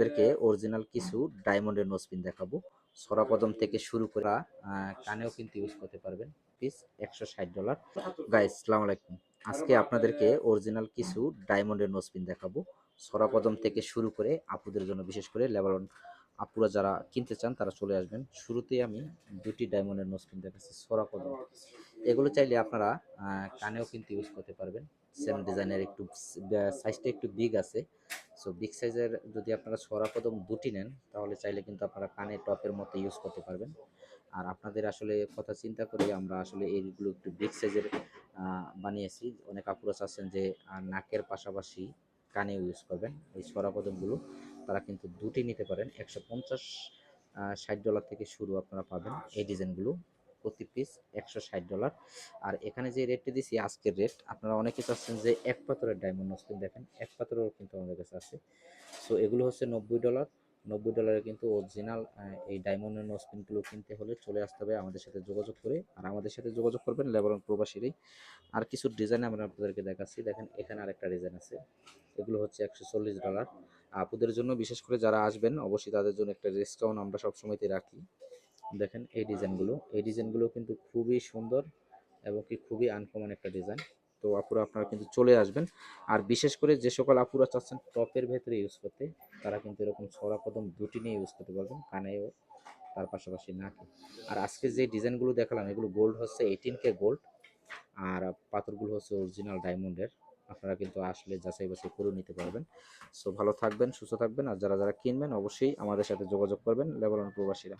আপনাদেরকে অরিজিনাল কিছু ডায়মন্ডের নোজপিন দেখাবো। ছড়া কদম থেকে শুরু করে কানেও কিন্তু ইউজ করতে পারবেন। পিস $160। গাইস আসসালামু আলাইকুম। আজকে আপনাদেরকে অরিজিনাল কিছু ডায়মন্ডের নোজপিন দেখাবো। ছড়া কদম থেকে শুরু করে আপুদের জন্য, বিশেষ করে লেভেল 1 আপুরা যারা কিনতে চান তারা চলে আসবেন। শুরুতেই আমি দুটি ডায়মন্ডের নোজপিন দেখাচ্ছি ছড়া কদম। এগুলো চাইলে আপনারা কানেও কিন্তু ইউজ করতে পারবেন। সেম ডিজাইনের একটু সাইজটা একটু বিগ আছে। সো বিগ সাইজের যদি আপনারা ছড়া কদম দুটি নেন তাহলে চাইলে কিন্তু আপনারা কানে টপের মতো ইউজ করতে পারবেন। আর আপনাদের আসলে কথা চিন্তা করে আমরা আসলে এইগুলো একটু বিগ সাইজের বানিয়েছি। অনেক আপুরা চাচ্ছেন যে নাকের পাশাপাশি কানে ইউজ করবেন এই ছড়া কদমগুলো, তারা কিন্তু দুটি নিতে পারেন। $150 $60 থেকে শুরু আপনারা পাবেন এই ডিজাইনগুলো। প্রতি পিস $160। আর এখানে যে রেটটি দিছি আজকের রেট, আপনারা অনেকে চাচ্ছেন যে এক পাথরের ডায়মন্ড নোজপিন দেখেন, এক পাথরেরও কিন্তু আমাদের কাছে আছে। সো এগুলো হচ্ছে $90। $90 কিন্তু অরিজিনাল এই ডায়মন্ডের নোজপিনগুলো কিনতে হলে চলে আসতে হবে আমাদের সাথে যোগাযোগ করে। আর আমাদের সাথে যোগাযোগ করবেন লেবানন প্রবাসীরাই। আর কিছু ডিজাইন আমরা আপনাদেরকে দেখাচ্ছি, দেখেন এখানে আরেকটা ডিজাইন আছে। এগুলো হচ্ছে $140। আপুদের জন্য বিশেষ করে যারা আসবেন অবশ্যই তাদের জন্য একটা ডিসকাউন্ট আমরা সবসময়তে রাখি। দেখেন এই ডিজাইনগুলো কিন্তু খুবই সুন্দর এবং কি খুবই আনকমন একটা ডিজাইন। তো আপুরা আপনারা কিন্তু চলে আসবেন। আর বিশেষ করে যে সকল আপুরা চাচ্ছেন টপের ভেতরে ইউজ করতে, তারা কিন্তু এরকম ছড়া কদম দুটি নিয়ে ইউজ করতে পারবেন, কানেও তার পাশাপাশি নাকে। আর আজকে যে ডিজাইনগুলো দেখালাম এগুলো গোল্ড হচ্ছে 18K গোল্ড, আর পাথরগুলো হচ্ছে অরিজিনাল ডায়মন্ডের। আপনারা কিন্তু আসলে যাচাই বাছাই করে নিতে পারবেন। সো ভালো থাকবেন, সুস্থ থাকবেন। আর যারা যারা কিনবেন অবশ্যই আমাদের সাথে যোগাযোগ করবেন লেবানন প্রবাসীরা।